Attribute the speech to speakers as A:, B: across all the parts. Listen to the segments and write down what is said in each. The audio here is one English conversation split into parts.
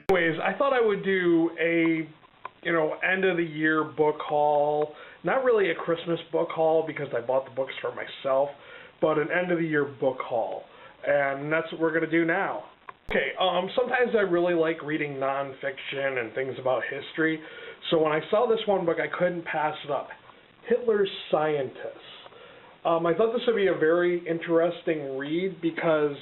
A: Anyways, I thought I would do a, end of the year book haul. Not really a Christmas book haul because I bought the books for myself, but an end of the year book haul. And that's what we're going to do now. Okay, sometimes I really like reading nonfiction and things about history, so when I saw this one book, I couldn't pass it up. Hitler's Scientists. I thought this would be a very interesting read because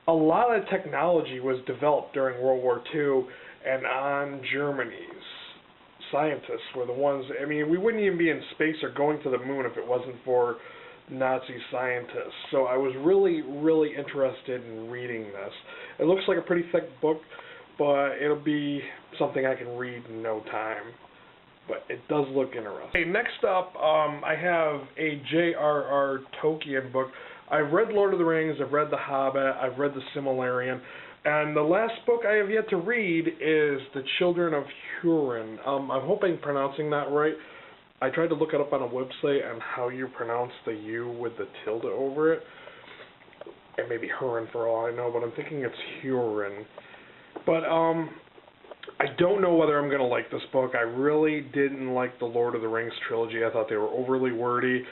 A: a lot of technology was developed during World War II, and on Germany's scientists were the ones, we wouldn't even be in space or going to the moon if it wasn't for Nazi scientists. So I was really, really interested in reading this. It looks like a pretty thick book, but it'll be something I can read in no time. But it does look interesting. Okay, next up, I have a J.R.R. Tolkien book. I've read Lord of the Rings, I've read The Hobbit, I've read The Silmarillion, and the last book I have yet to read is The Children of Hurin. I'm hoping I'm pronouncing that right. I tried to look it up on a website on how you pronounce the U with the tilde over it. It may be Hurin for all I know, but I'm thinking it's Hurin. But, I don't know whether I'm going to like this book. I really didn't like the Lord of the Rings trilogy. I thought they were overly wordy.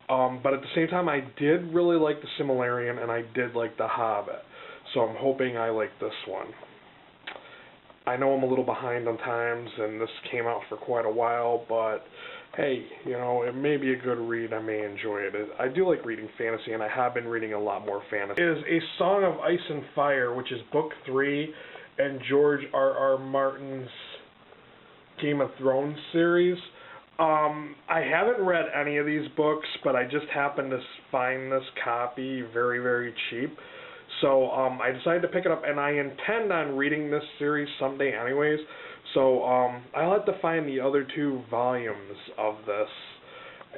A: But at the same time, I did really like The Silmarillion, and I did like The Hobbit. So I'm hoping I like this one. I know I'm a little behind on times, and this came out for quite a while, but hey, it may be a good read. I may enjoy it. I do like reading fantasy, and I have been reading a lot more fantasy. It is A Song of Ice and Fire, which is book 3 in George R.R. Martin's Game of Thrones series. I haven't read any of these books, but I just happened to find this copy very, very cheap. So I decided to pick it up, and I intend on reading this series someday anyways. So I'll have to find the other 2 volumes of this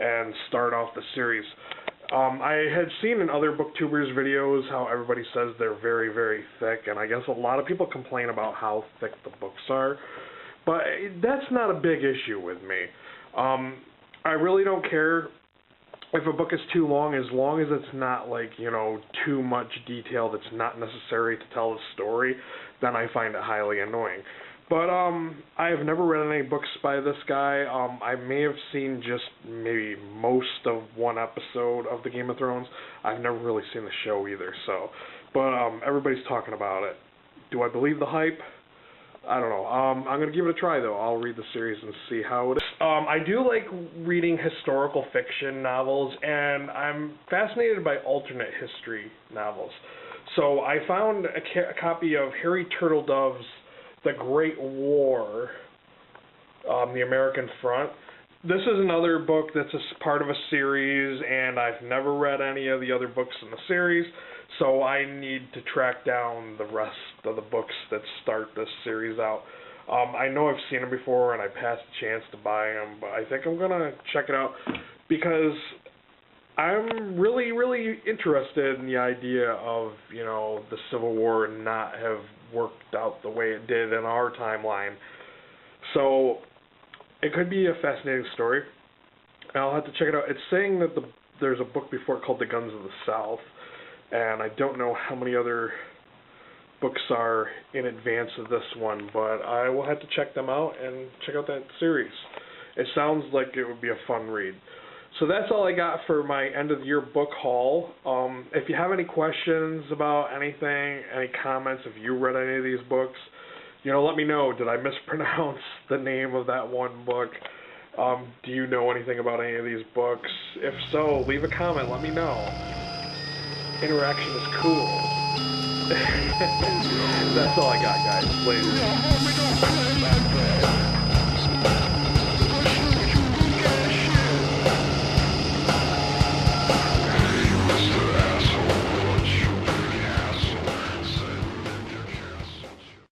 A: and start off the series. I had seen in other booktubers' videos how everybody says they're very, very thick, and I guess a lot of people complain about how thick the books are. But that's not a big issue with me. I really don't care if a book is too long as it's not too much detail that's not necessary to tell the story, then I find it highly annoying. But I have never read any books by this guy. I may have seen just maybe most of one episode of the Game of Thrones. I've never really seen the show either, so. But everybody's talking about it. Do I believe the hype? I don't know. I'm going to give it a try, though. I'll read the series and see how it is. I do like reading historical fiction novels, and I'm fascinated by alternate history novels. So I found a copy of Harry Turtledove's The Great War, The American Front. This is another book that's part of a series, and I've never read any of the other books in the series, so I need to track down the rest of the books that start this series out. I know I've seen them before, and I passed the chance to buy them, but I think I'm going to check it out because I'm really, really interested in the idea of, the Civil War not have worked out the way it did in our timeline. So it could be a fascinating story. I'll have to check it out. It's saying that there's a book before it called The Guns of the South, and I don't know how many other books are in advance of this one, but I will have to check them out and check out that series. It sounds like it would be a fun read. So that's all I got for my end of the year book haul. If you have any questions about anything, any comments, if you read any of these books, let me know. Did I mispronounce the name of that one book? Do you know anything about any of these books? If so, leave a comment. Let me know. Interaction is cool. That's all I got, guys. Later.